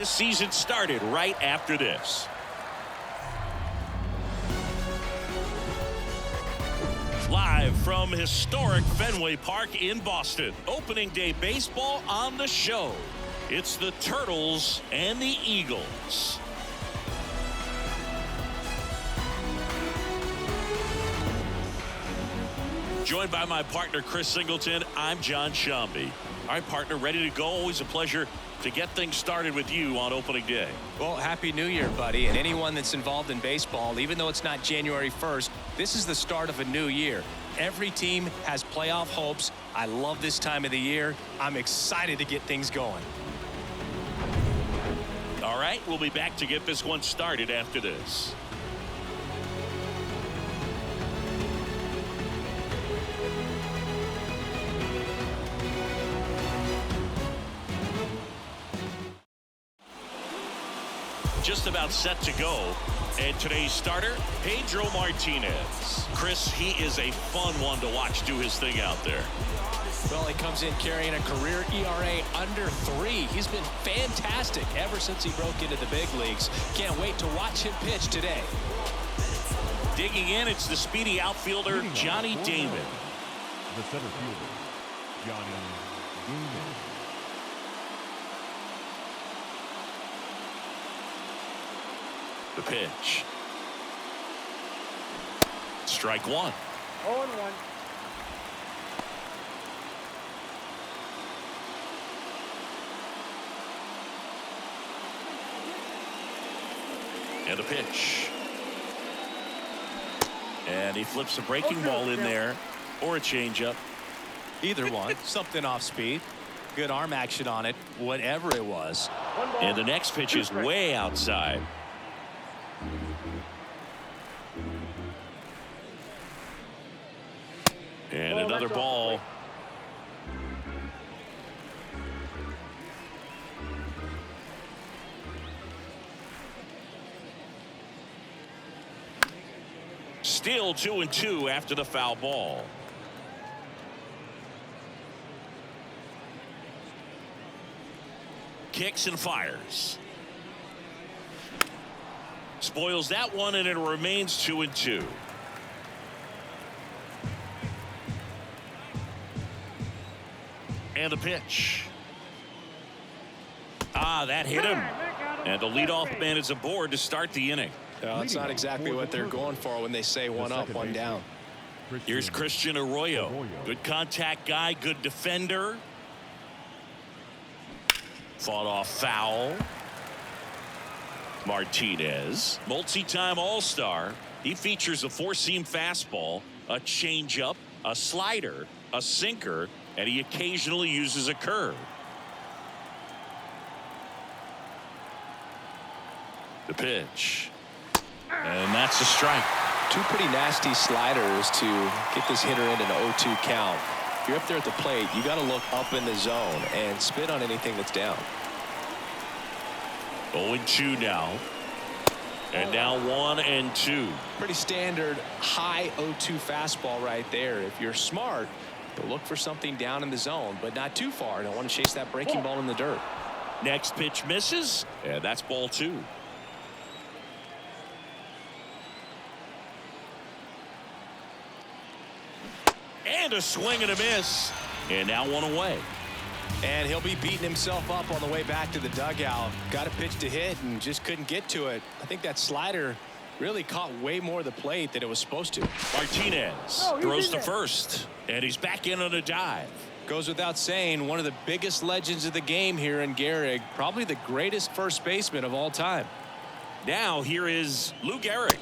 The season started right after this. Live from historic Fenway Park in Boston. Opening day baseball on the show. It's the Turtles and the Eagles. Joined by my partner, Chris Singleton, I'm John Shambi. All right, partner, ready to go. Always a pleasure to get things started with you on opening day. Well, Happy New Year, buddy. And anyone that's involved in baseball, even though it's not January 1st, this is the start of a new year. Every team has playoff hopes. I love this time of the year. I'm excited to get things going. All right, we'll be back to get this one started after this. Just about set to go. And today's starter, Pedro Martinez. Chris, he is a fun one to watch do his thing out there. Well, he comes in carrying a career ERA under 3. He's been fantastic ever since he broke into the big leagues. Can't wait to watch him pitch today. Digging in, it's the speedy outfielder, Johnny Damon. The center fielder, Johnny Damon. The pitch. Strike one. 0-1. And a pitch. And he flips a breaking ball in there, or a changeup. Either one. Something off speed. Good arm action on it, whatever it was. And the next pitch is way outside. And another ball. Still 2-2 after the foul ball. Kicks and fires. Spoils that one, and it remains 2-2. And the pitch. That hit him. And the leadoff man is aboard to start the inning. It's not exactly what they're going for when they say one up, one down. Here's Christian Arroyo. Good contact guy, good defender. Fought off foul. Martinez, multi-time All-Star. He features a four-seam fastball, a changeup, a slider, a sinker, and he occasionally uses a curve. The pitch. And that's a strike. Two pretty nasty sliders to get this hitter into an 0-2 count. If you're up there at the plate, you got to look up in the zone and spit on anything that's down. 0-2 now. And now 1-2. Pretty standard high 0-2 fastball right there. If you're smart, you'll look for something down in the zone, but not too far. Don't want to chase that breaking ball in the dirt. Next pitch misses, and that's ball 2. And a swing and a miss. And now one away. And he'll be beating himself up on the way back to the dugout. Got a pitch to hit and just couldn't get to it. I think that slider really caught way more of the plate than it was supposed to. Martinez throws to first, and he's back in on a dive. Goes without saying, one of the biggest legends of the game here in Gehrig, probably the greatest first baseman of all time. Now here is Lou Gehrig.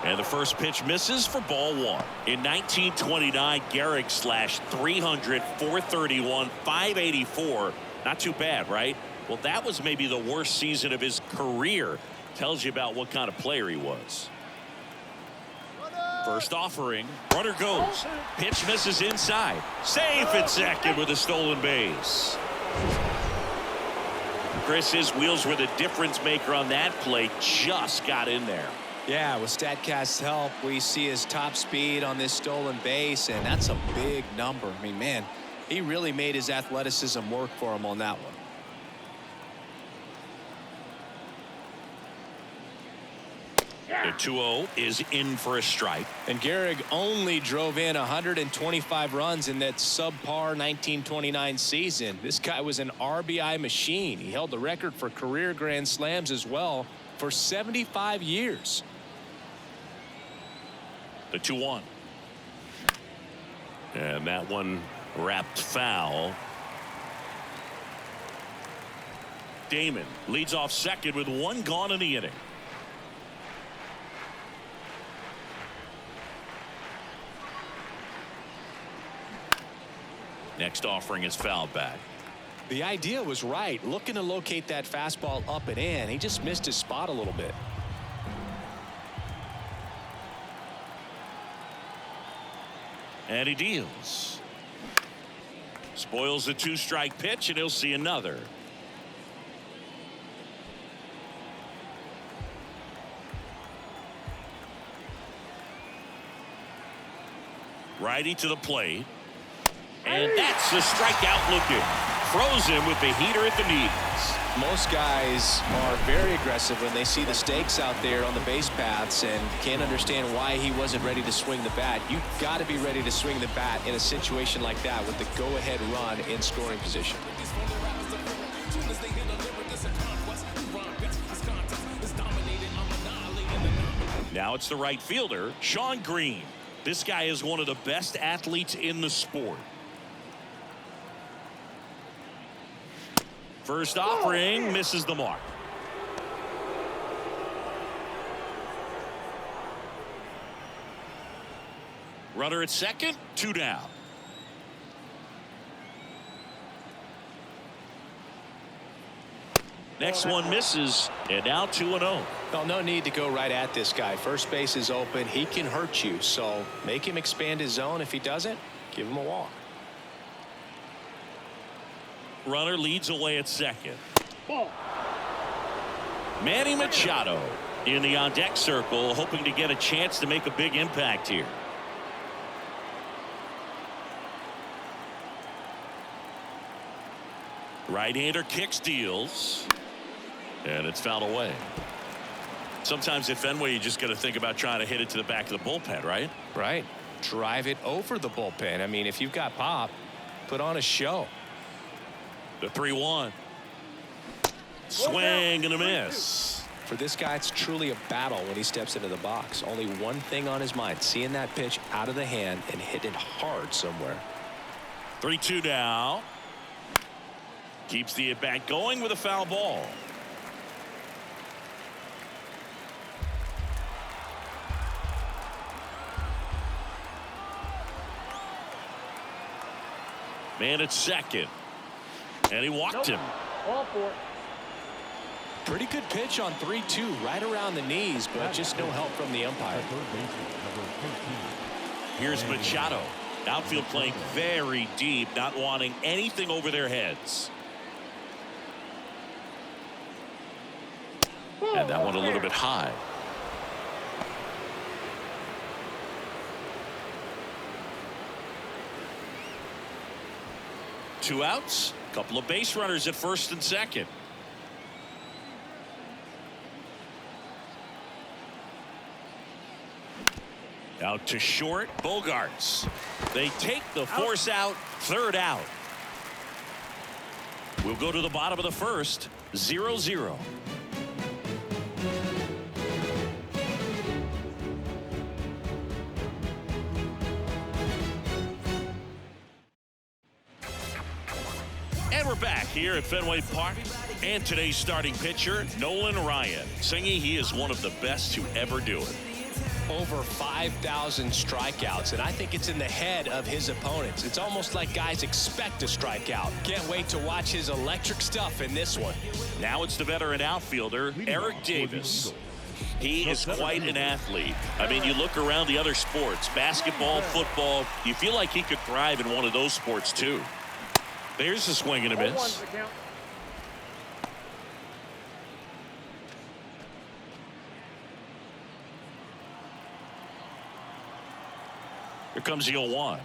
And the first pitch misses for ball 1. In 1929, Gehrig slashed 300, 431, 584. Not too bad, right? Well, that was maybe the worst season of his career. Tells you about what kind of player he was. First offering. Runner goes. Pitch misses inside. Safe at second with a stolen base. Chris, his wheels were the difference maker on that play. Just got in there. Yeah, with StatCast's help, we see his top speed on this stolen base, and that's a big number. I mean, man, he really made his athleticism work for him on that one. The 2-0 is in for a strike. And Gehrig only drove in 125 runs in that subpar 1929 season. This guy was an RBI machine. He held the record for career grand slams as well for 75 years. The 2-1. And that one wrapped foul. Damon leads off second with one gone in the inning. Next offering is fouled back. The idea was right, looking to locate that fastball up and in. He just missed his spot a little bit. And he deals. Spoils the 2-strike pitch, and he'll see another. Righty to the plate. And that's the strikeout looking. Throws him with the heater at the knees. Most guys are very aggressive when they see the stakes out there on the base paths and can't understand why he wasn't ready to swing the bat. You've got to be ready to swing the bat in a situation like that with the go-ahead run in scoring position. Now it's the right fielder, Shawn Green. This guy is one of the best athletes in the sport. First offering misses the mark. Runner at second, 2 down. Next one misses, and now 2-0. Well, no need to go right at this guy. First base is open. He can hurt you, so make him expand his zone. If he doesn't, give him a walk. Runner leads away at second. Manny Machado in the on-deck circle, hoping to get a chance to make a big impact here. Right-hander kicks, deals, and it's fouled away. Sometimes at Fenway, you just got to think about trying to hit it to the back of the bullpen, right? Right. Drive it over the bullpen. I mean, if you've got pop, put on a show. The 3-1. Swing and a miss. For this guy, it's truly a battle when he steps into the box. Only one thing on his mind, seeing that pitch out of the hand and hit it hard somewhere. 3-2 now. Keeps the at-bat going with a foul ball. Man at second. And he walked him. Pretty good pitch on 3-2, right around the knees, but just no help from the umpire. Here's Machado. Outfield playing very deep, not wanting anything over their heads. And that one a little bit high. Two outs, couple of base runners at first and second. Out to short, Bogarts. They take the force out, third out. We'll go to the bottom of the first, 0-0. And we're back here at Fenway Park. And today's starting pitcher, Nolan Ryan. Singy, he is one of the best to ever do it. Over 5,000 strikeouts, and I think it's in the head of his opponents. It's almost like guys expect a strikeout. Can't wait to watch his electric stuff in this one. Now it's the veteran outfielder, Eric Davis. He is quite an athlete. I mean, you look around the other sports, basketball, football, you feel like he could thrive in one of those sports too. There's a swing and a miss. Here comes the 0-1.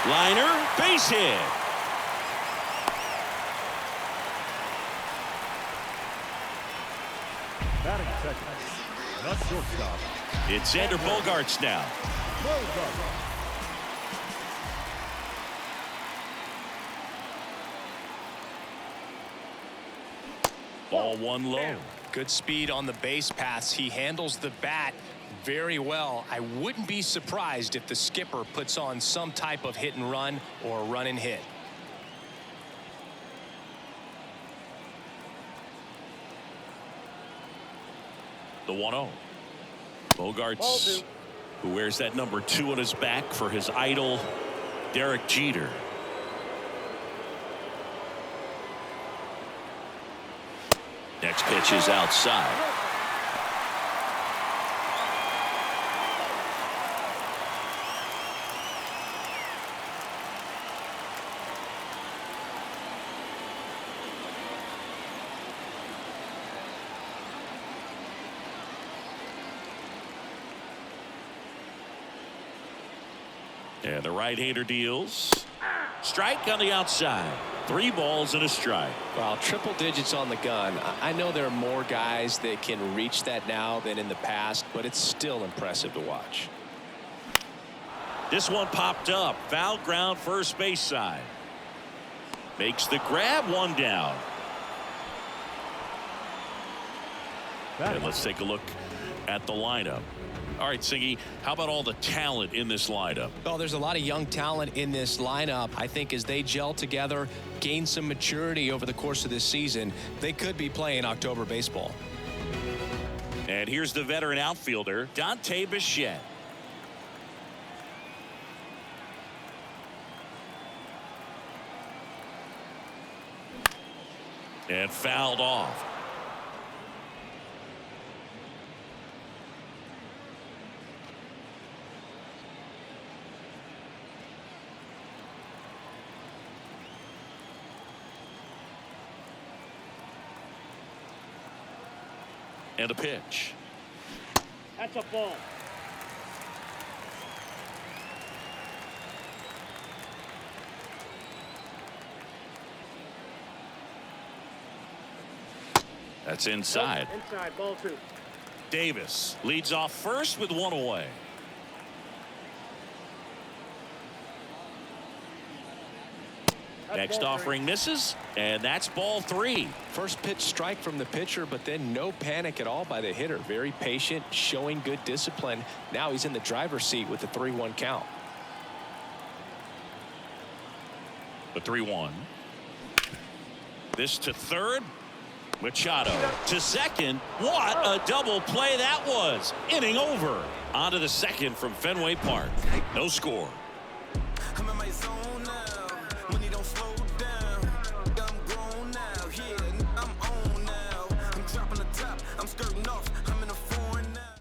Liner, base hit. Batting second, the shortstop. It's Xander Bogaerts now. Bogart. Ball one low. Good speed on the base paths. He handles the bat very well. I wouldn't be surprised if the skipper puts on some type of hit and run or run and hit. The 1-0. Bogaerts, who wears that number 2 on his back for his idol, Derek Jeter. Next pitch is outside. And the right-hander deals. Strike on the outside. 3 balls and a strike. Well, triple digits on the gun. I know there are more guys that can reach that now than in the past, but it's still impressive to watch. This one popped up. Foul ground, first base side. Makes the grab, 1 down. And let's take a look at the lineup. All right, Siggy, how about all the talent in this lineup? Well, there's a lot of young talent in this lineup. I think as they gel together, gain some maturity over the course of this season, they could be playing October baseball. And here's the veteran outfielder, Dante Bichette. And fouled off. And a pitch. That's a ball. That's inside. Inside, ball 2. Davis leads off first with 1 away. Next offering misses, and that's ball 3. First pitch strike from the pitcher, but then no panic at all by the hitter. Very patient, showing good discipline. Now he's in the driver's seat with the 3-1 count. The 3-1. This to third. Machado to second. What a double play that was. Inning over. On to the second from Fenway Park. No score. I'm in my zone now. Money don't slow down. I'm grown now. Yeah, I'm on now. I'm dropping the top. I'm skirting off. I'm in a foreign now.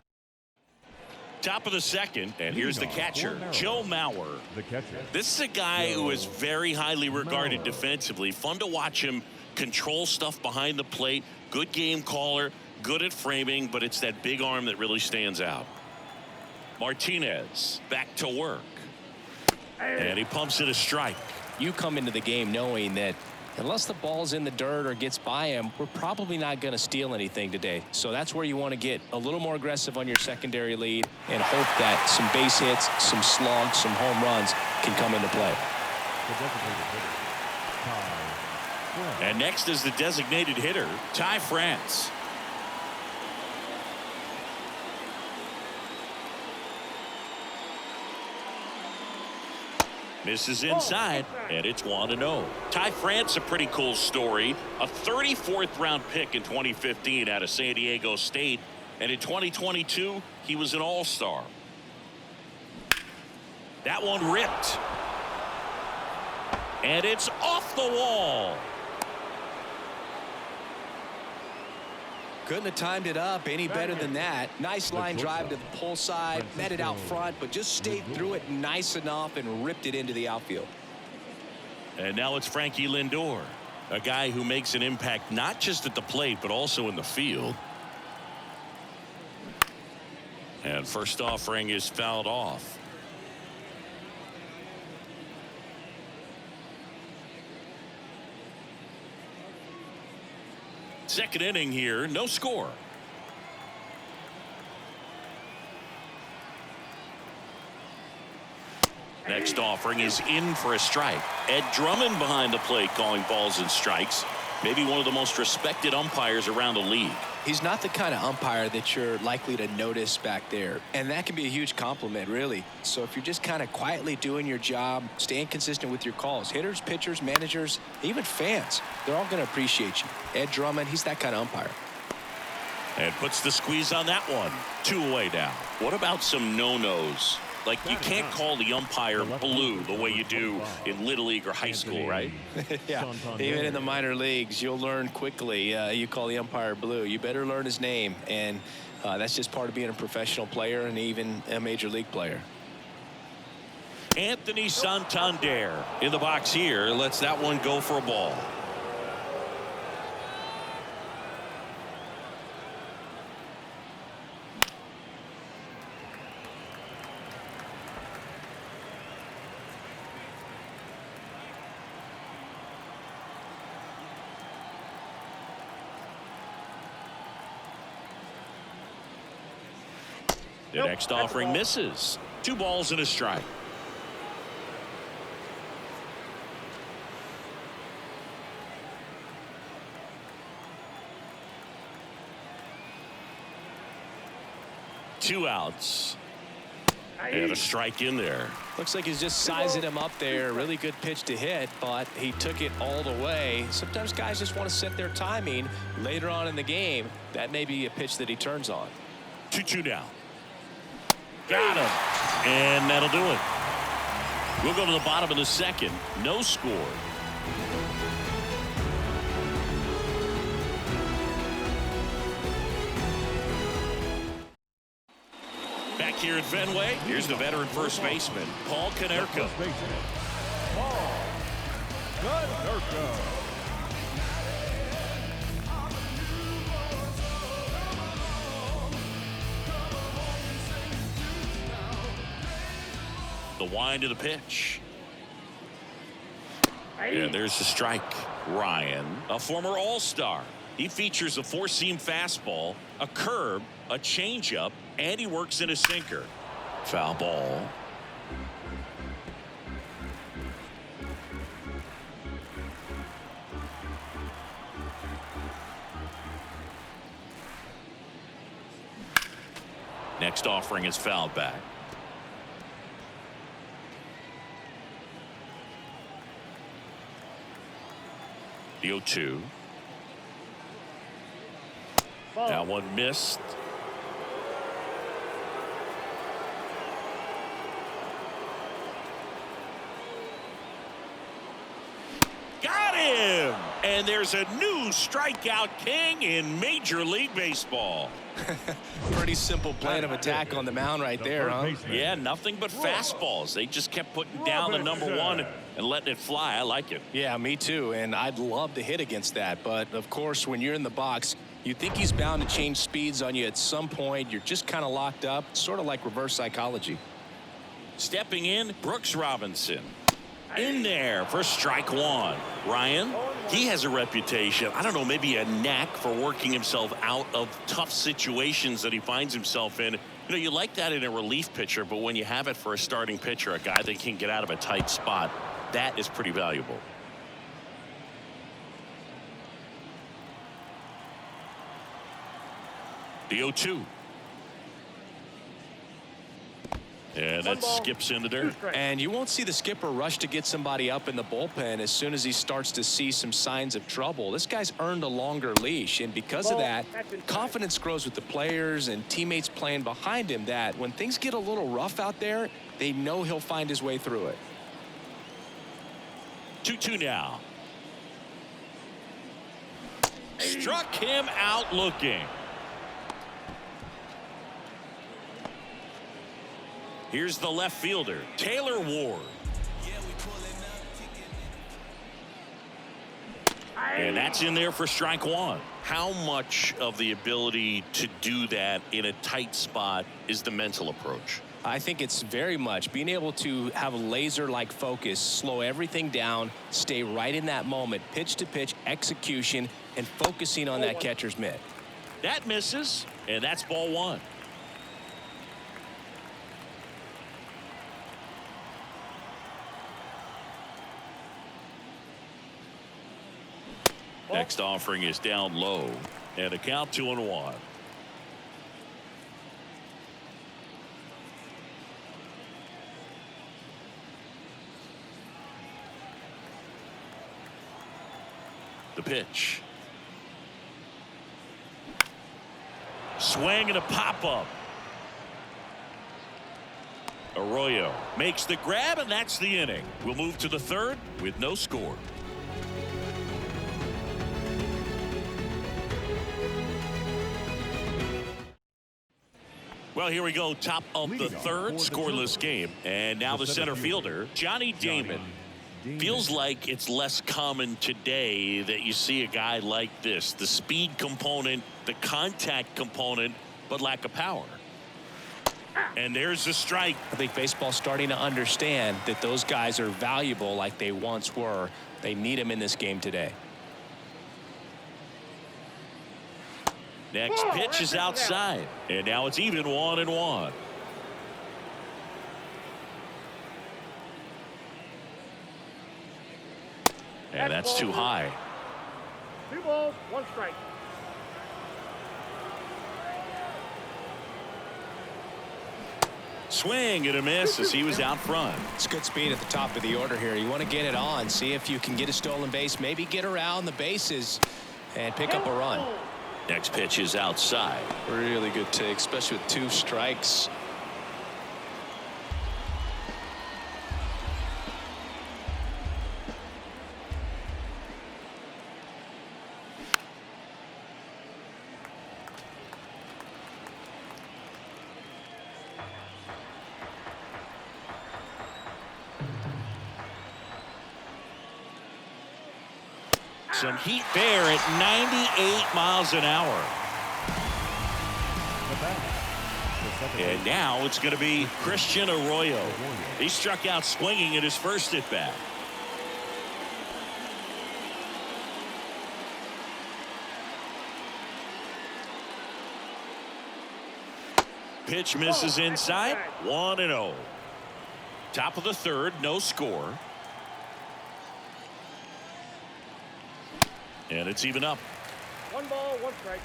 Top of the second, and here's the catcher, Joe Mauer. The catcher. This is a guy who is very highly regarded defensively. Fun to watch him control stuff behind the plate. Good game caller, good at framing, but it's that big arm that really stands out. Martinez back to work. And he pumps it a strike. You come into the game knowing that unless the ball's in the dirt or gets by him, we're probably not going to steal anything today. So that's where you want to get a little more aggressive on your secondary lead and hope that some base hits, some slugs, some home runs can come into play. The designated hitter, Ty France. And next is the designated hitter, Ty France. Misses inside, and it's 1-0. Ty France, a pretty cool story. A 34th round pick in 2015 out of San Diego State. And in 2022, he was an all-star. That one ripped. And it's off the wall. Couldn't have timed it up any better than that. Nice line drive to the pull side, met it out front, but just stayed through it nice enough and ripped it into the outfield. And now it's Frankie Lindor, a guy who makes an impact not just at the plate, but also in the field. And first offering is fouled off. Second inning here, no score. Next offering is in for a strike. Ed Drummond behind the plate calling balls and strikes. Maybe one of the most respected umpires around the league. He's not the kind of umpire that you're likely to notice back there, and that can be a huge compliment, really. So if you're just kind of quietly doing your job, staying consistent with your calls, hitters, pitchers, managers, even fans, they're all going to appreciate you. Ed Drummond, he's that kind of umpire. And puts the squeeze on that one. 2 away now. What about some no-nos? Like, you can't call the umpire blue the way you do in Little League or high school, right? Yeah, even in the minor leagues, you'll learn quickly. You call the umpire blue. You better learn his name, and that's just part of being a professional player and even a major league player. Anthony Santander in the box here. Lets that one go for a ball. The next offering misses. 2 balls and a strike. Two outs. And a strike in there. Looks like he's just sizing him up there. Really good pitch to hit, but he took it all the way. Sometimes guys just want to set their timing later on in the game. That may be a pitch that he turns on. 2-2 now. Got him. And that'll do it. We'll go to the bottom of the second. No score. Back here at Fenway, here's the veteran first baseman, Paul Konerko. Paul Konerko. The wind of the pitch. And there's the strike. Ryan, a former all-star. He features a four-seam fastball, a curve, a changeup, and he works in a sinker. Foul ball. Next offering is fouled back. The 0-2. That one missed. Got him! And there's a new strikeout king in Major League Baseball. Pretty simple plan of attack on the mound right there, huh? Yeah, nothing but fastballs. They just kept putting down the number one and letting it fly. I like it. Yeah, me too, and I'd love to hit against that. But, of course, when you're in the box, you think he's bound to change speeds on you at some point. You're just kind of locked up, sort of like reverse psychology. Stepping in, Brooks Robinson. In there for strike one. Ryan, he has a reputation, I don't know, maybe a knack for working himself out of tough situations that he finds himself in. You know, you like that in a relief pitcher, but when you have it for a starting pitcher, a guy that can get out of a tight spot, that is pretty valuable. The 0-2. And that skips into there. And you won't see the skipper rush to get somebody up in the bullpen as soon as he starts to see some signs of trouble. This guy's earned a longer leash, and because of that, confidence grows with the players and teammates playing behind him, that when things get a little rough out there, they know he'll find his way through it. 2-2 now. Struck him out looking. Here's the left fielder, Taylor Ward. And that's in there for strike one. How much of the ability to do that in a tight spot is the mental approach? I think it's very much being able to have a laser-like focus, slow everything down, stay right in that moment, pitch-to-pitch execution, and focusing on that catcher's mitt. That misses, and that's ball one. Next offering is down low, and a count 2-1. The pitch. Swing and a pop-up. Arroyo makes the grab, and that's the inning. We'll move to the third with no score. Well, here we go. Top of the third, scoreless game. And now the center fielder, Johnny Damon. Feels like it's less common today that you see a guy like this. The speed component, the contact component, but lack of power. And there's the strike. I think baseball's starting to understand that those guys are valuable like they once were. They need them in this game today. Next pitch is outside. And now it's even 1-1. And that's too high. 2 balls, 1 strike. Swing and a miss as he was out front. It's good speed at the top of the order here. You want to get it on, see if you can get a stolen base, maybe get around the bases and pick up a run. Next pitch is outside. Really good take, especially with 2 strikes. Some heat there at 98 miles an hour. And now it's going to be Christian Arroyo. He struck out swinging at his first at bat. Pitch misses inside. 1-0. Top of the third, no score. And it's even up. 1 ball, 1 strike.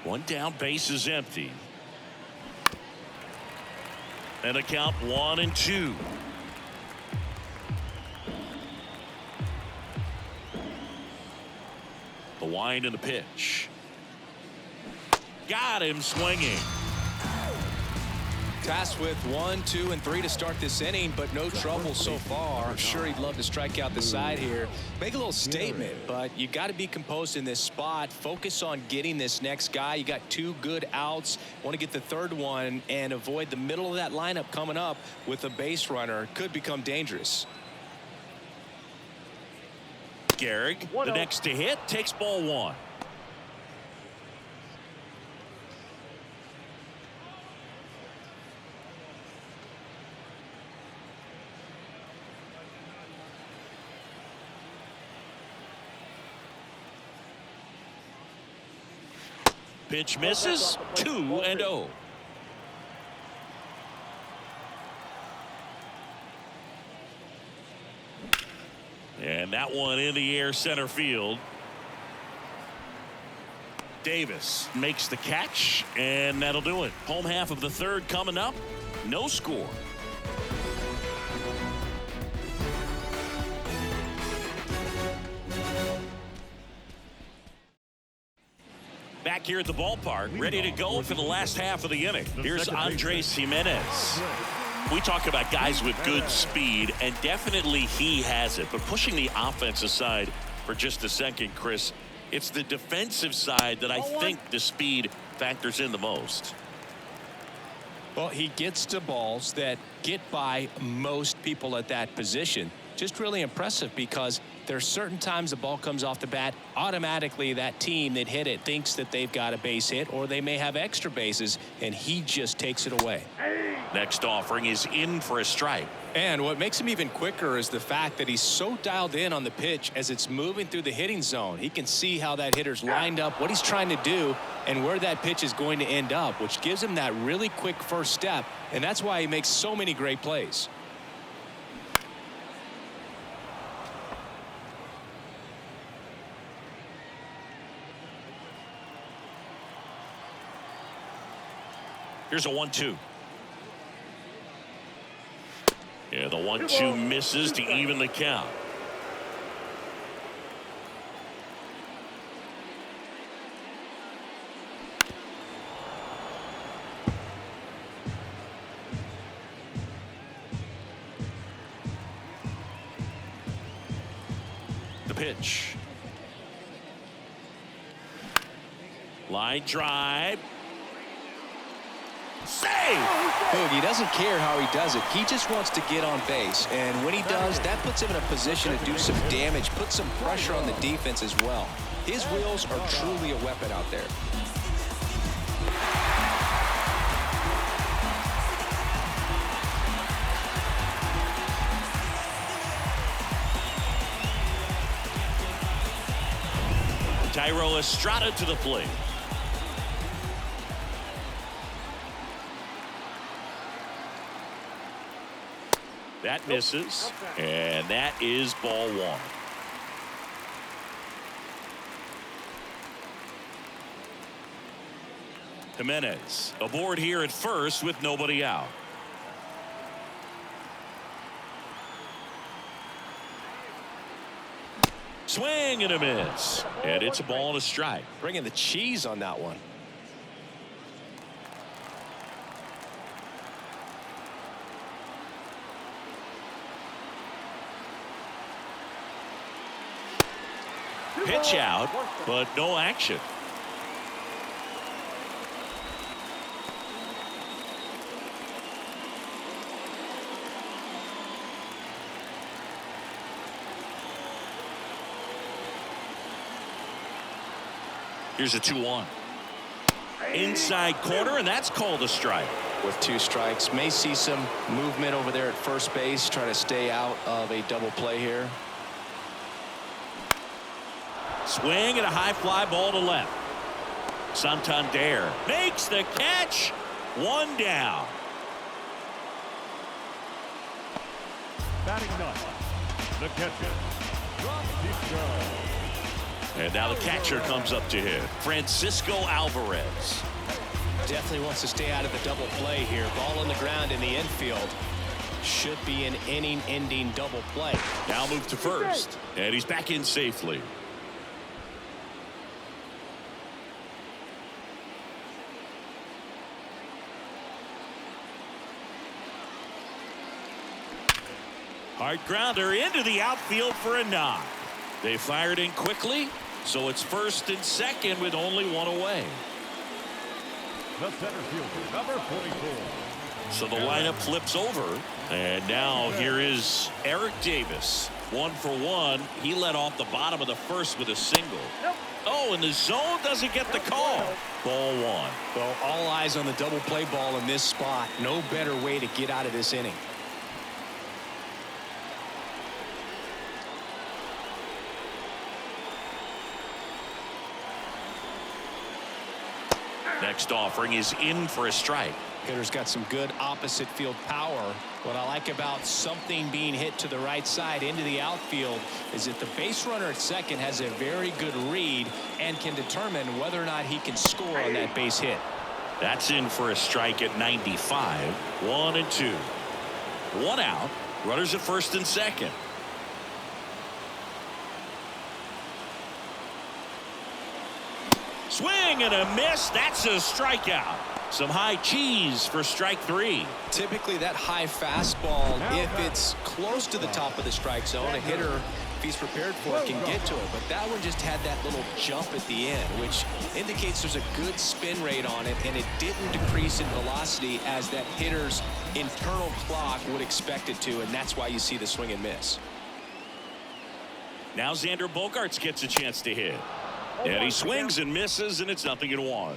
One down, base is empty. And a count 1-2. The wind and the pitch. Got him swinging. Tasked with 1, 2, and 3 to start this inning, but no trouble so far. I'm sure he'd love to strike out the side here. Make a little statement, but you got to be composed in this spot. Focus on getting this next guy. You got 2 good outs. Want to get the third one and avoid the middle of that lineup coming up with a base runner. Could become dangerous. Gehrig, the next to hit, takes ball 1. Pitch misses. 2-0. And that one in the air center field. Davis makes the catch, and that'll do it. Home half of the third coming up. No score. Back here at the ballpark, ready to go for the last half of the inning. Here's Andres Jimenez. We talk about guys with good speed, and definitely he has it. But pushing the offense aside for just a second, Chris, it's the defensive side that I think the speed factors in the most. Well, he gets to balls that get by most people at that position. Just really impressive because There are certain times the ball comes off the bat, automatically that team that hit it thinks that they've got a base hit, or they may have extra bases, and he just takes it away. Next offering is in for a strike. And what makes him even quicker is the fact that he's so dialed in on the pitch as it's moving through the hitting zone. He can see how that hitter's lined up, what he's trying to do, and where that pitch is going to end up, which gives him that really quick first step, and that's why he makes so many great plays. Here's a 1-2. Yeah, the 1-2 misses to even the count. The pitch. Line drive. Save! He doesn't care how he does it. He just wants to get on base. And when he does, that puts him in a position to do some damage, put some pressure on the defense as well. His wheels are truly a weapon out there. Thairo Estrada to the plate. That misses, and that is ball one. Jimenez aboard here at first with nobody out. Swing and a miss, and it's a ball and a strike. Bringing the cheese on that one. Pitch out, but no action. Here's a 2-1. Inside corner, and that's called a strike. With 2 strikes, may see some movement over there at first base, try to stay out of a double play here. Swing and a high fly ball to left. Santander makes the catch. 1 down. Batting ninth, the catcher, Francisco. And now the catcher comes up to hit. Francisco Alvarez. Definitely wants to stay out of the double play here. Ball on the ground in the infield. Should be an inning-ending double play. Now move to first, and he's back in safely. Hard grounder into the outfield for a knock. They fired in quickly, so it's first and second with only 1 away. The center fielder, number 44. So the lineup flips over, and now here is Eric Davis. 1 for 1. He led off the bottom of the first with a single. Oh, and the zone doesn't get the call. Ball 1. Well, all eyes on the double play ball in this spot. No better way to get out of this inning. Next offering is in for a strike. Hitter's got some good opposite field power. What I like about something being hit to the right side into the outfield is that the base runner at second has a very good read and can determine whether or not he can score on that base hit. That's in for a strike at 95. 1 and 2. 1 out. Runners at first and second. Swing and a miss. That's a strikeout. Some high cheese for strike 3. Typically that high fastball, if it's close to the top of the strike zone, a hitter, if he's prepared for it, can get to it. But that one just had that little jump at the end, which indicates there's a good spin rate on it, and it didn't decrease in velocity as that hitter's internal clock would expect it to, and that's why you see the swing and miss. Now Xander Bogaerts gets a chance to hit. And he swings and misses, and it's 0-1.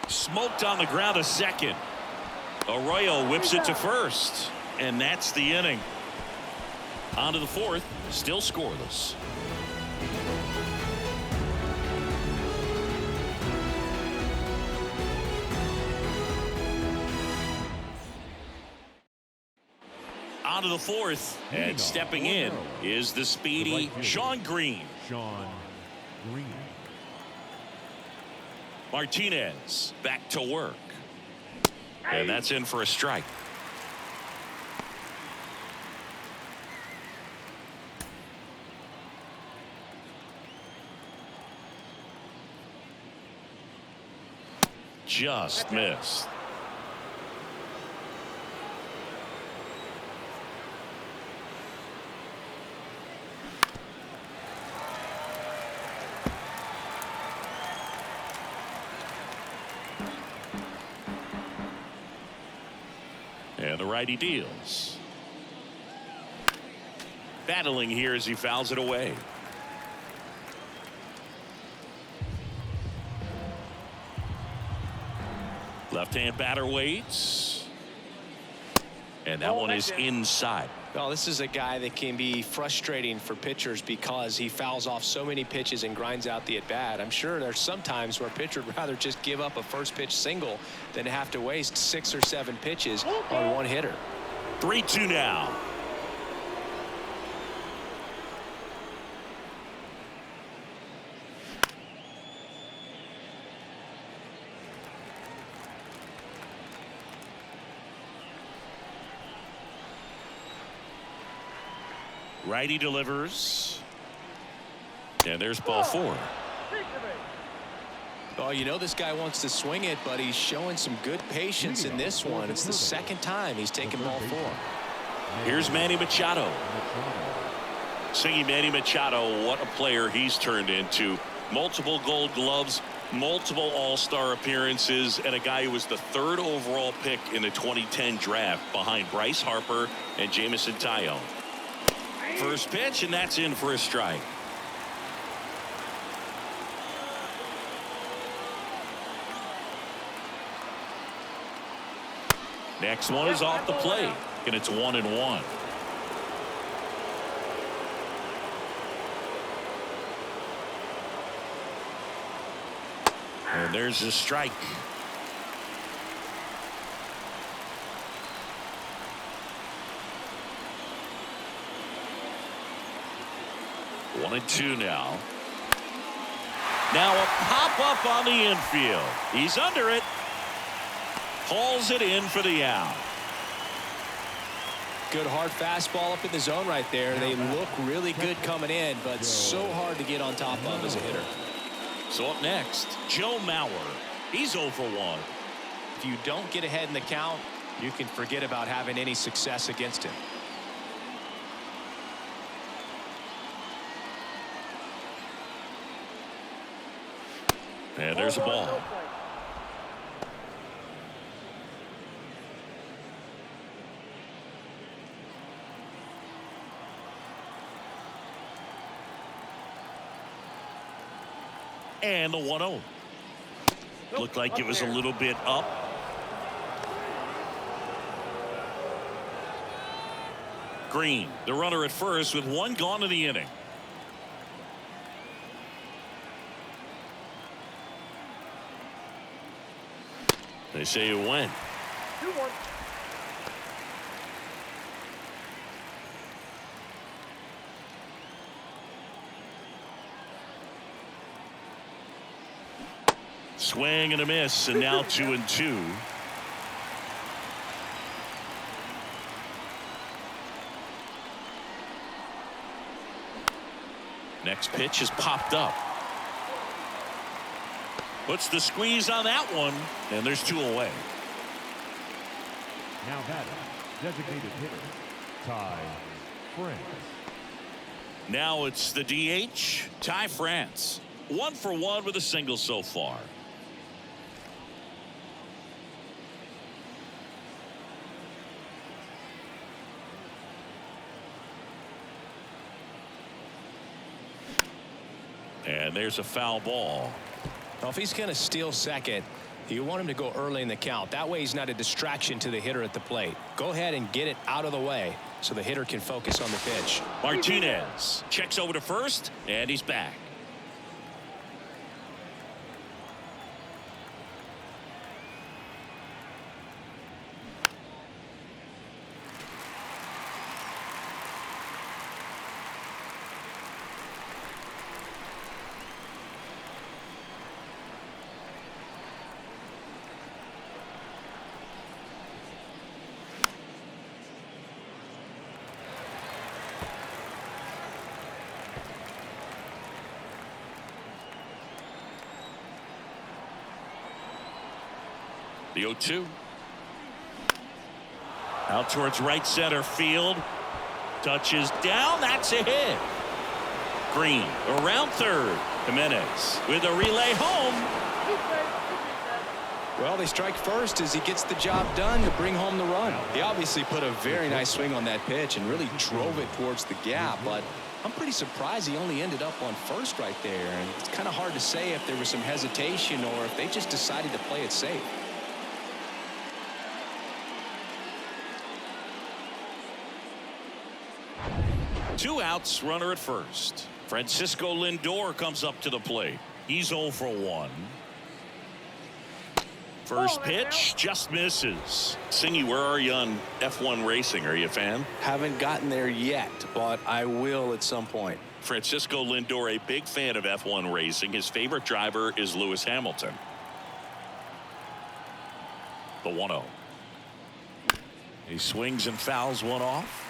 Smoked on the ground, a second. Arroyo whips it to first, and that's the inning. On to the fourth, still scoreless. On to the fourth, and stepping in is the speedy Shawn Green. Shawn Green. Martinez back to work. And that's in for a strike. Just missed. And the righty deals. Battling here as he fouls it away. Left-hand batter waits. And that one is inside. Well, this is a guy that can be frustrating for pitchers because he fouls off so many pitches and grinds out the at-bat. I'm sure there's some times where a pitcher would rather just give up a first pitch single than have to waste 6 or 7 pitches on one hitter. 3-2 now. Righty delivers. And there's ball 4. Oh, you know this guy wants to swing it, but he's showing some good patience in this one. It's the second time he's taken ball 4. Here's Manny Machado. Singing Manny Machado, what a player he's turned into. Multiple Gold Gloves, multiple All-Star appearances, and a guy who was the 3rd overall pick in the 2010 draft behind Bryce Harper and Jameson Taillon. First pitch, and that's in for a strike. Next one is off the plate, and it's 1-1. And there's a strike. One and 2 now. Now a pop-up on the infield. He's under it. Hauls it in for the out. Good hard fastball up in the zone right there. They look really good coming in, but so hard to get on top of as a hitter. So up next, Joe Mauer. He's 0 for 1. If you don't get ahead in the count, you can forget about having any success against him. And there's a ball. And the 1-0. Looked like it was a little bit up. Green, the runner at first with 1 gone in the inning. They say it went. 2-1. Swing and a miss, and now 2-2. Next pitch is popped up. Puts the squeeze on that one, and there's 2 away. Now batting, designated hitter, Ty France. Now it's the DH, Ty France. 1 for 1 with a single so far. And there's a foul ball. Well, if he's going to steal second, you want him to go early in the count. That way he's not a distraction to the hitter at the plate. Go ahead and get it out of the way so the hitter can focus on the pitch. Martinez checks over to first, and he's back. The 0-2. Out towards right center field. Touches down. That's a hit. Green around third. Jimenez with a relay home. Well, they strike first as he gets the job done to bring home the run. He obviously put a very nice swing on that pitch and really drove it towards the gap, but I'm pretty surprised he only ended up on first right there. And it's kind of hard to say if there was some hesitation or if they just decided to play it safe. Two outs, runner at first. Francisco Lindor comes up to the plate. He's 0 for 1. First pitch just misses. Singy, where are you on F1 racing? Are you a fan? Haven't gotten there yet, but I will at some point. Francisco Lindor, a big fan of F1 racing. His favorite driver is Lewis Hamilton. The 1-0. He swings and fouls one off.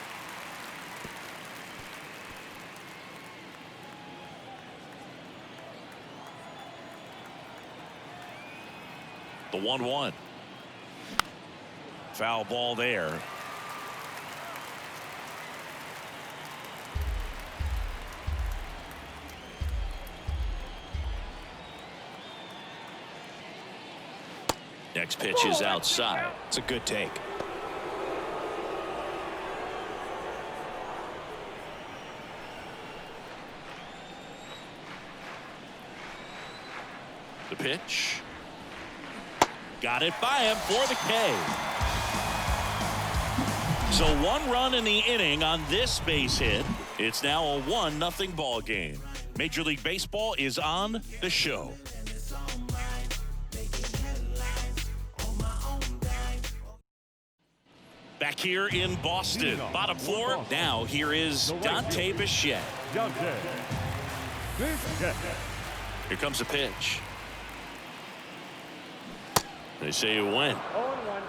The 1-1. Foul ball there. Next pitch is outside. It's a good take. The pitch. Got it by him for the K. So 1 run in the inning on this base hit. It's now a 1-0 ball game. Major League Baseball is on the show. Back here in Boston, bottom floor. Now here is Dante Bichette. Here comes the pitch. They say it went. 0-1.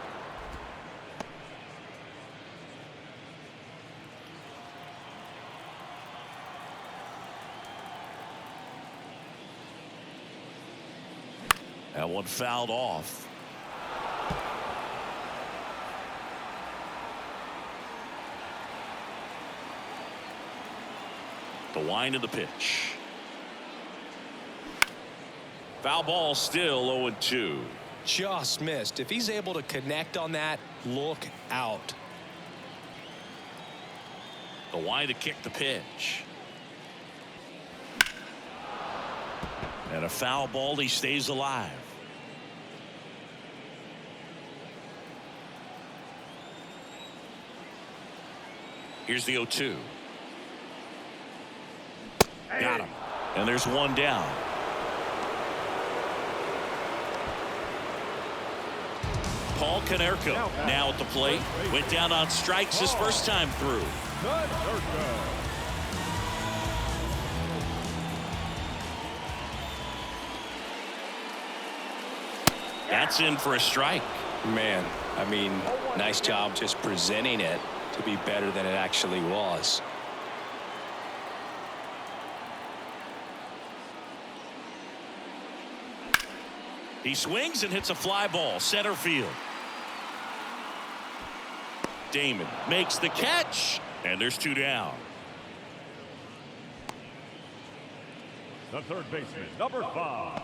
That one fouled off. The wind of the pitch. Foul ball, still 0-2. Just missed. If he's able to connect on that, look out. The wind to kick the pitch. And a foul ball, he stays alive. Here's the 0-2. Got him. And there's one down. Paul Konerko now at the plate. Went down on strikes his first time through. That's in for a strike. Man, I mean, nice job just presenting it to be better than it actually was. He swings and hits a fly ball center field. Damon makes the catch, and there's 2 down. the third baseman, number 5.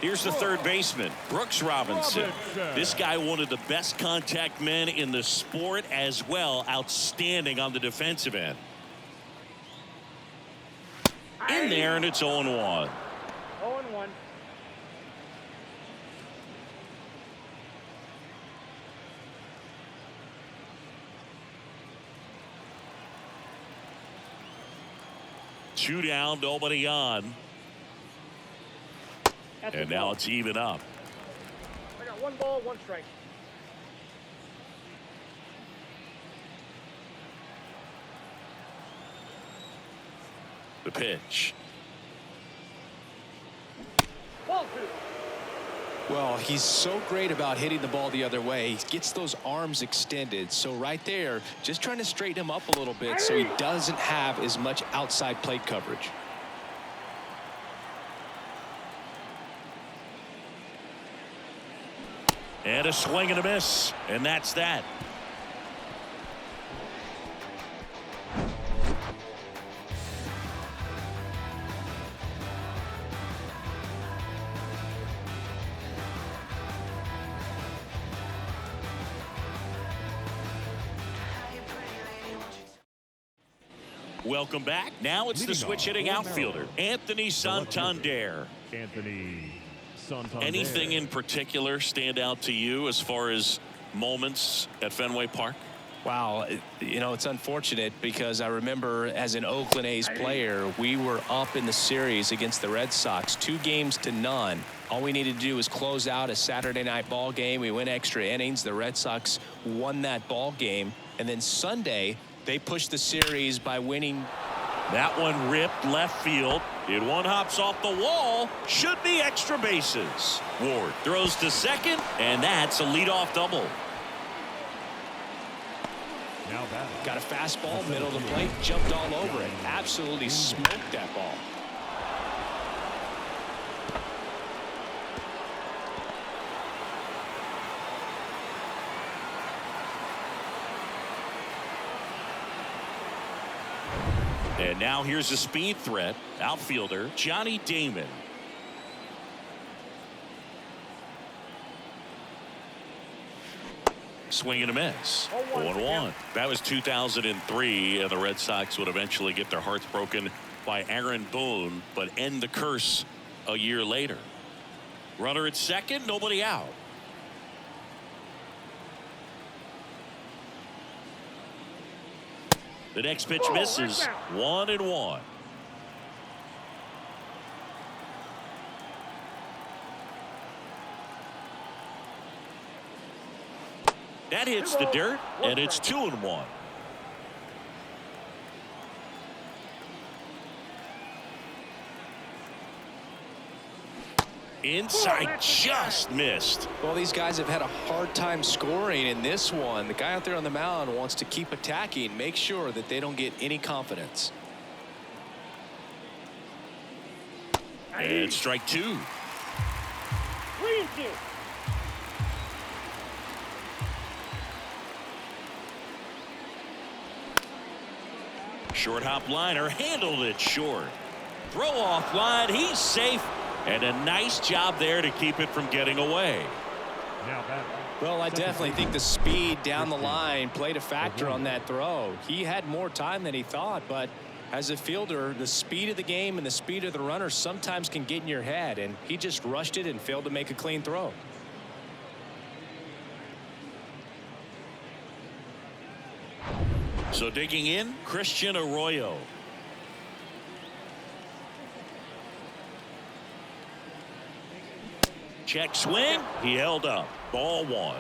Here's the third baseman, Brooks Robinson. This guy, one of the best contact men in the sport as well. Outstanding on the defensive end. In there, and it's 0-1. 0-1. Two down, nobody on. And now it's even up. I got 1 ball, 1 strike. The pitch. Ball 2. Well, he's so great about hitting the ball the other way. He gets those arms extended. So right there, just trying to straighten him up a little bit so he doesn't have as much outside plate coverage. And a swing and a miss. And that's that. Welcome back. Now it's the switch hitting outfielder, Anthony Santander. Anthony Santander. Anything in particular stand out to you as far as moments at Fenway Park? Wow, you know, it's unfortunate because I remember as an Oakland A's player, we were up in the series against the Red Sox, 2-0. All we needed to do was close out a Saturday night ball game. We went extra innings. The Red Sox won that ball game. And then Sunday, they pushed the series by winning. That one ripped left field. It one hops off the wall. Should be extra bases. Ward throws to second, and that's a leadoff double. Now batting. Got a fastball, middle of the plate, jumped all over it. Absolutely smoked that ball. And now here's a speed threat, outfielder Johnny Damon. Swing and a miss. 0-1. That was 2003, and the Red Sox would eventually get their hearts broken by Aaron Boone, but end the curse a year later. Runner at second, nobody out. The next pitch misses. 1-1. That hits the dirt, and it's 2-1. Inside, just missed. Well, these guys have had a hard time scoring in this one. The guy out there on the mound wants to keep attacking, make sure that they don't get any confidence. And strike 2. 3-2. Short hop liner handled it short. Throw off line. He's safe. And a nice job there to keep it from getting away. Now batting. Well, I definitely think the speed down the line played a factor on that throw. He had more time than he thought, but as a fielder, the speed of the game and the speed of the runner sometimes can get in your head, and he just rushed it and failed to make a clean throw. So digging in, Christian Arroyo. Check swing. He held up. Ball 1.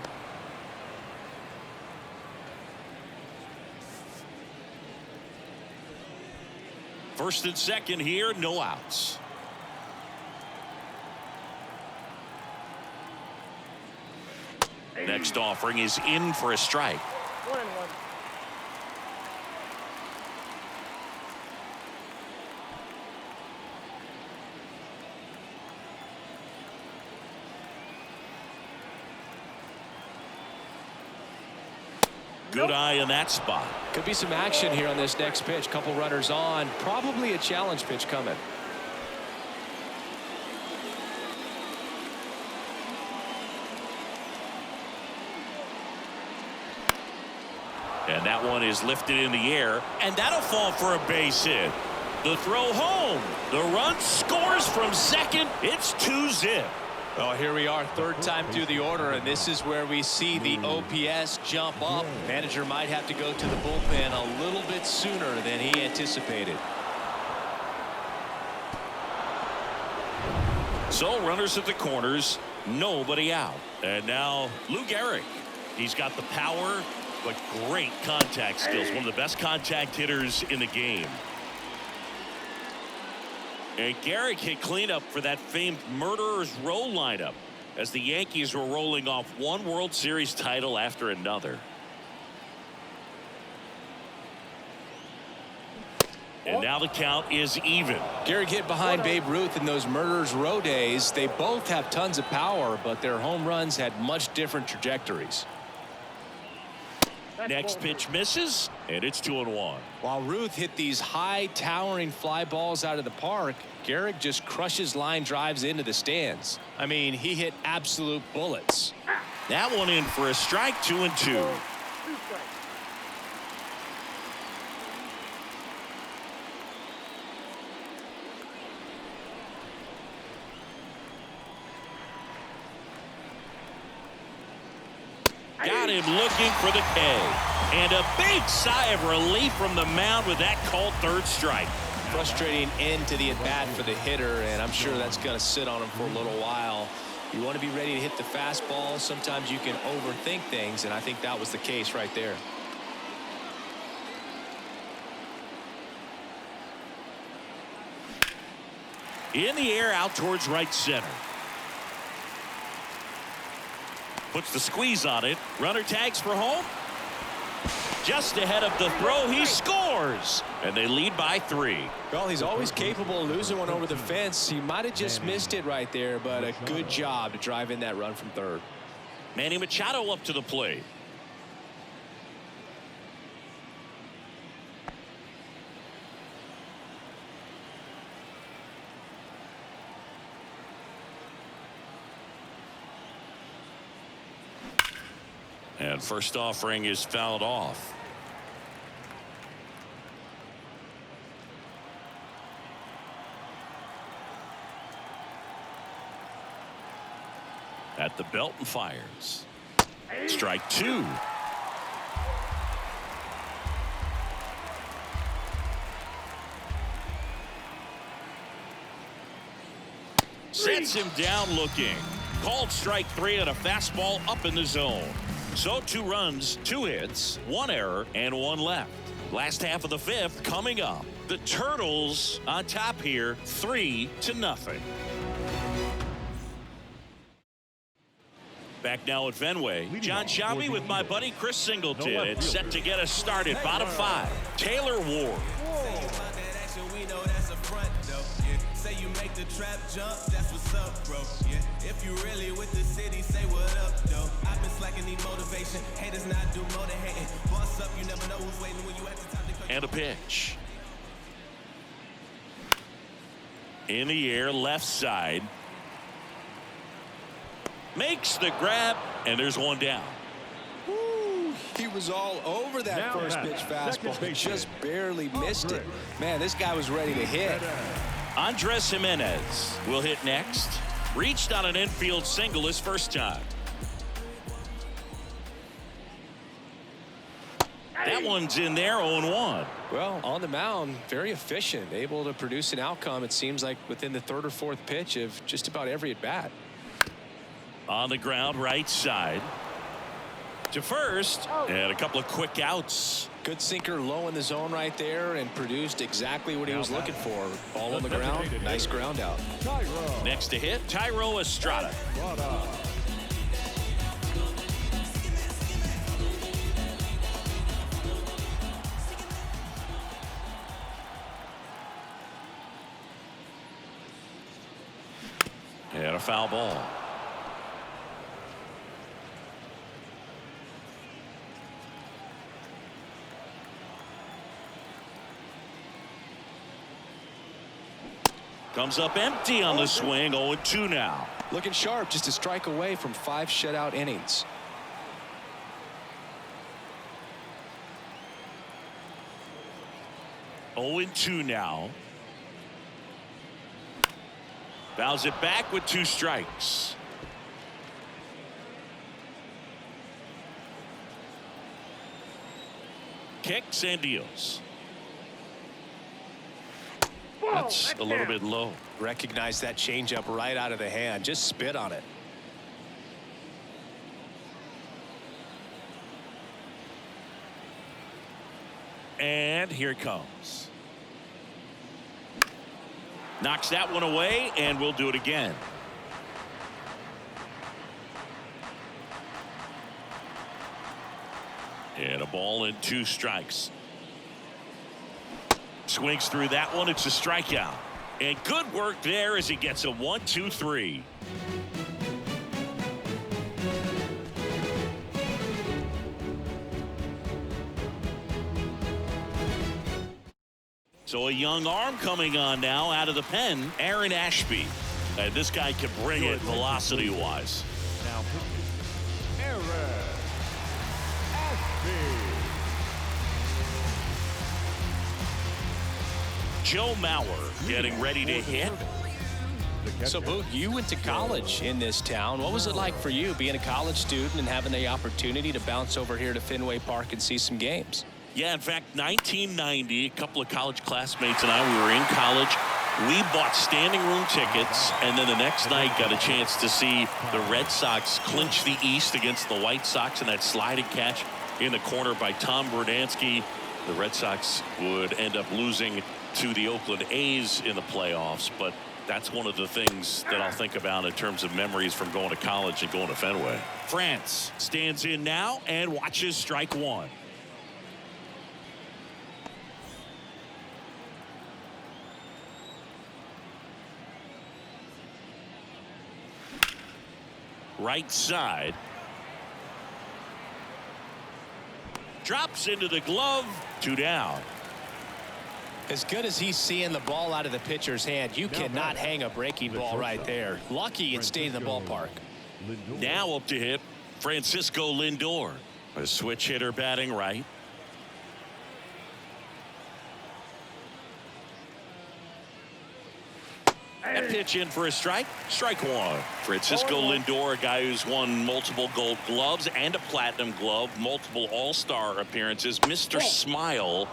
First and second here, no outs. Next offering is in for a strike. 1-1. Good eye in that spot. Could be some action here on this next pitch. Couple runners on. Probably a challenge pitch coming. And that one is lifted in the air, and that'll fall for a base hit. The throw home. The run scores from second. It's 2-zip. Well, here we are, third time through the order, and this is where we see the OPS jump up. Manager might have to go to the bullpen a little bit sooner than he anticipated. So runners at the corners, nobody out. And now Lou Gehrig. He's got the power, but great contact skills. One of the best contact hitters in the game. And Gehrig hit cleanup for that famed Murderers Row lineup as the Yankees were rolling off one World Series title after another. And now the count is even. Gehrig hit behind Babe Ruth in those Murderers Row days. They both have tons of power, but their home runs had much different trajectories. Next pitch misses, and it's 2-1. While Ruth hit these high towering fly balls out of the park, Gehrig just crushes line drives into the stands. I mean, he hit absolute bullets. That one in for a strike. 2-2. Got him looking for the K. And a big sigh of relief from the mound with that called third strike. Frustrating end to the at-bat for the hitter, and I'm sure that's going to sit on him for a little while. You want to be ready to hit the fastball. Sometimes you can overthink things, and I think that was the case right there. In the air out towards right center. Puts the squeeze on it. Runner tags for home. Just ahead of the throw, he scores. And they lead by 3. Well, he's always capable of losing one over the fence. He might have just missed it right there, but a good job to drive in that run from third. Manny Machado up to the plate. And first offering is fouled off. At the belt and fires. Strike 2. Sets him down looking. Called strike 3 on a fastball up in the zone. So 2 runs, 2 hits, 1 error, and 1 left. Last half of the 5th coming up. The Turtles on top here, 3-0. Back now at Fenway. John Shabby with my buddy Chris Singleton. It's set to get us started. Bottom 5. Taylor Ward. Say you make the trap jump, that's what's up, bro. Yeah, if you really with the city, say what up, though. I've been slacking, need motivation. Haters not do more than hating. Boss up, you never know who's waiting when you at the top. And a pitch. In the air, left side. Makes the grab, and there's 1 down. Woo, he was all over that Now first pitch fastball. Just barely missed it. Man, this guy was ready to hit. Andres Jimenez will hit next. Reached on an infield single his first time. That one's in there, 0-1. Well, on the mound, very efficient, able to produce an outcome, it seems like, within the 3rd or 4th pitch of just about every at-bat. On the ground, right side. To first, and a couple of quick outs. Good sinker low in the zone right there and produced exactly what he was looking for. Ball on the ground, nice ground out. Next to hit, Tyro Estrada. And a foul ball. Comes up empty on the swing. 0-2 now. Looking sharp, just a strike away from 5 shutout innings. 0-2 now. Fouls it back with 2 strikes. Kicks and deals. That's a little bit low. Recognize that changeup right out of the hand. Just spit on it. And here it comes. Knocks that one away, and we'll do it again. And a ball and 2 strikes. Swings through that one. It's a strikeout. And good work there as he gets a 1-2-3. So a young arm coming on now out of the pen, Aaron Ashby. And this guy can bring it velocity-wise. Now, Aaron Ashby. Joe Mauer getting ready to hit. So, Boog, you went to college in this town. What was it like for you being a college student and having the opportunity to bounce over here to Fenway Park and see some games? Yeah, in fact, 1990, a couple of college classmates and I, we were in college. We bought standing room tickets, and then the next night got a chance to see the Red Sox clinch the East against the White Sox in that sliding catch in the corner by Tom Verdansky. The Red Sox would end up losing to the Oakland A's in the playoffs, but that's one of the things that I'll think about in terms of memories from going to college and going to Fenway. France stands in now and watches strike 1. Right side. Drops into the glove. 2 down. As good as he's seeing the ball out of the pitcher's hand, you cannot hang a breaking ball right there. Lucky it stayed in the ballpark. Now up to hit Francisco Lindor. A switch hitter batting right. A pitch in for a strike. Strike 1. Francisco Lindor, a guy who's won multiple Gold Gloves and a Platinum Glove, multiple All-Star appearances. Mr. Smile,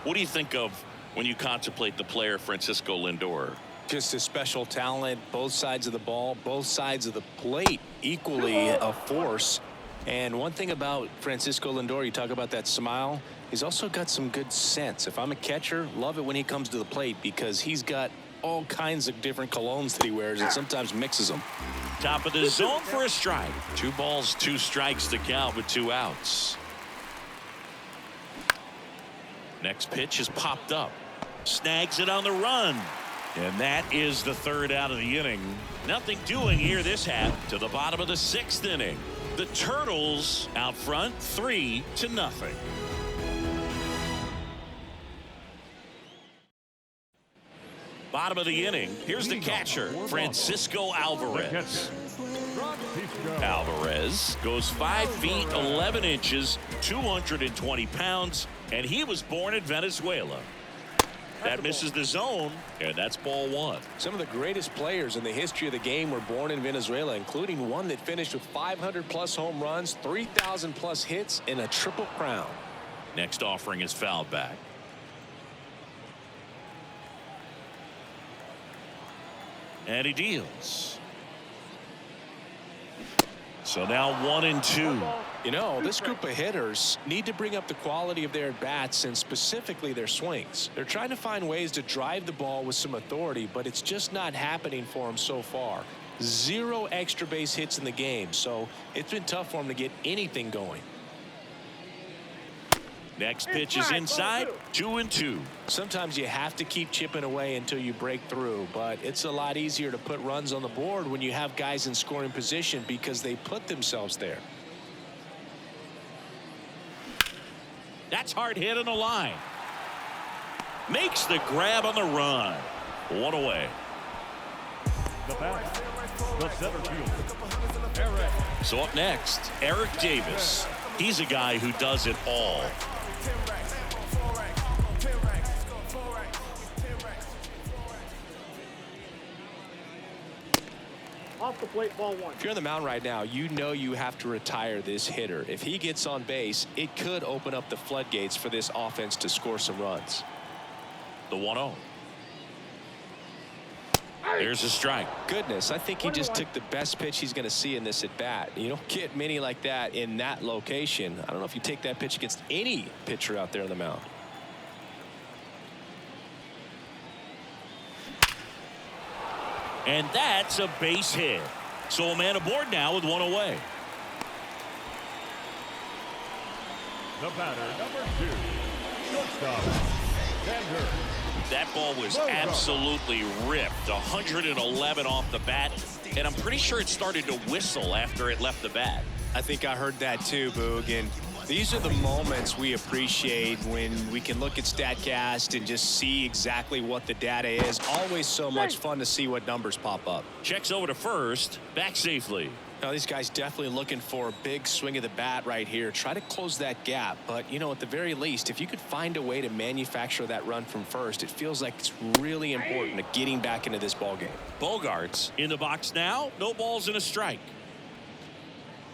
what do you think of when you contemplate the player Francisco Lindor? Just a special talent, both sides of the ball, both sides of the plate, equally a force. And one thing about Francisco Lindor, you talk about that smile, he's also got some good sense. If I'm a catcher, love it when he comes to the plate because he's got all kinds of different colognes that he wears and sometimes mixes them. Top of the zone for a strike. 2 balls, 2 strikes to count with 2 outs. Next pitch is popped up. Snags it on the run. And that is the 3rd out of the inning. Nothing doing here this half to the bottom of the 6th inning. The Turtles out front 3-0. Bottom of the inning. Here's the catcher, Francisco Alvarez. Alvarez goes 5 feet 11 inches, 220 pounds, and he was born in Venezuela. That misses the zone, and that's ball 1. Some of the greatest players in the history of the game were born in Venezuela, including one that finished with 500+ home runs, 3,000+ hits, and a triple crown. Next offering is fouled back. And he deals. So now 1-2. You know, this group of hitters need to bring up the quality of their bats and specifically their swings. They're trying to find ways to drive the ball with some authority, but it's just not happening for them so far. 0 extra base hits in the game, so it's been tough for them to get anything going. Next pitch is inside. 2-2. Sometimes you have to keep chipping away until you break through, but it's a lot easier to put runs on the board when you have guys in scoring position because they put themselves there. That's hard hit on the line. Makes the grab on the run. 1 away. The bat, the center fielder, Eric. So up next, Eric Davis. He's a guy who does it all. Off the plate, ball one. If you're on the mound right now, you know you have to retire this hitter. If he gets on base, it could open up the floodgates for this offense to score some runs. The 1-0. There's a strike. Goodness, I think he just took the best pitch he's going to see in this at bat. You don't get many like that in that location. I don't know if you take that pitch against any pitcher out there on the mound. And that's a base hit. So a man aboard now with one away. The batter, number 2, shortstop, Xander. That ball was absolutely ripped. 111 off the bat. And I'm pretty sure it started to whistle after it left the bat. I think I heard that too, Boog. And these are the moments we appreciate when we can look at StatCast and just see exactly what the data is. Always so much fun to see what numbers pop up. Checks over to first. Back safely. Now, these guys definitely looking for a big swing of the bat right here. Try to close that gap. But, you know, at the very least, if you could find a way to manufacture that run from first, it feels like it's really important to getting back into this ballgame. Bogarts in the box now. No balls and a strike.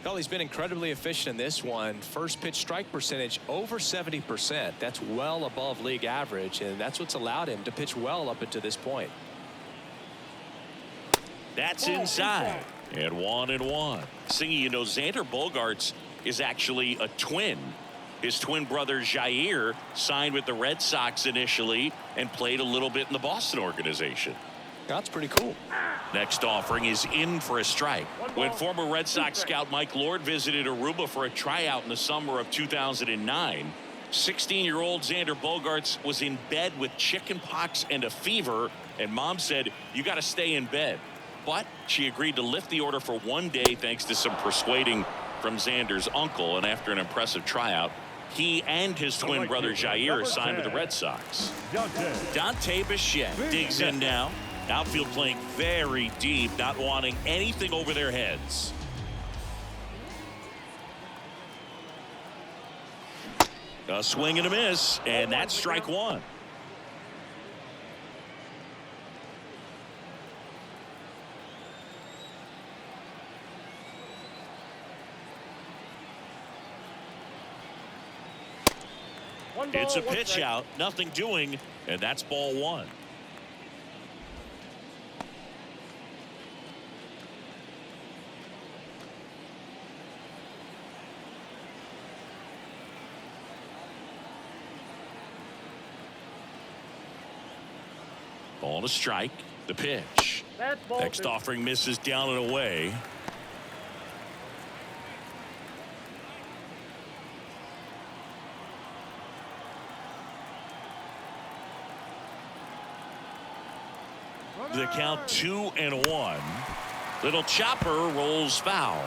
Well, he's been incredibly efficient in this one. First pitch strike percentage over 70%. That's well above league average, and that's what's allowed him to pitch well up until this point. That's inside. And 1-1. Singing, you know, Xander Bogaerts is actually a twin. His twin brother Jair signed with the Red Sox initially and played a little bit in the Boston organization. That's pretty cool. Next offering is in for a strike. When former Red Sox scout Mike Lord visited Aruba for a tryout in the summer of 2009, 16-year-old Xander Bogaerts was in bed with chickenpox and a fever, and mom said, "You got to stay in bed." But she agreed to lift the order for 1 day thanks to some persuading from Xander's uncle, and after an impressive tryout, he and his twin brother Jair signed with the Red Sox. Dante Bichette digs in now. Outfield playing very deep, not wanting anything over their heads. A swing and a miss, and that's strike one. It's a pitch out, nothing doing, and that's ball one. Ball and a strike. The pitch. Next offering misses down and away. The count 2-1. Little chopper rolls foul.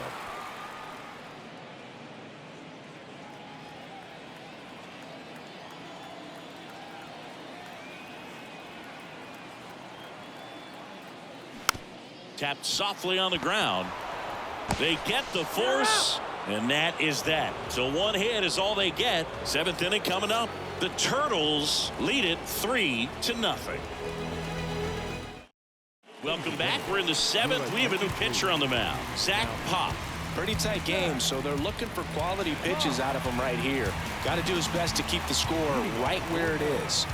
Tapped softly on the ground. They get the force, and that is that. So one hit is all they get. Seventh inning coming up. The Turtles lead it 3-0. Welcome back. We're in the seventh. We have a new pitcher on the mound, Zach Pop. Pretty tight game, so they're looking for quality pitches out of him right here. Got to do his best to keep the score right where it is.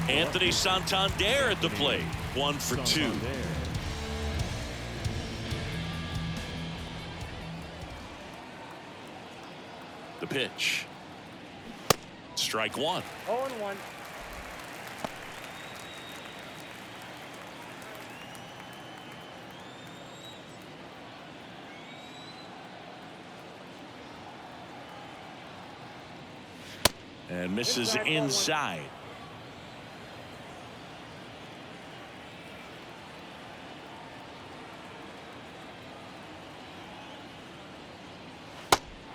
Anthony Santander at the plate. 1 for 2. The pitch. Strike one. 0-1. And misses inside.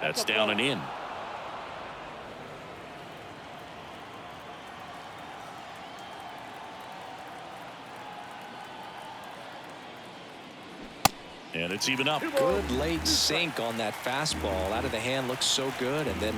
That's down and in. And it's even up. Good late sink on that fastball. Out of the hand, looks so good, and then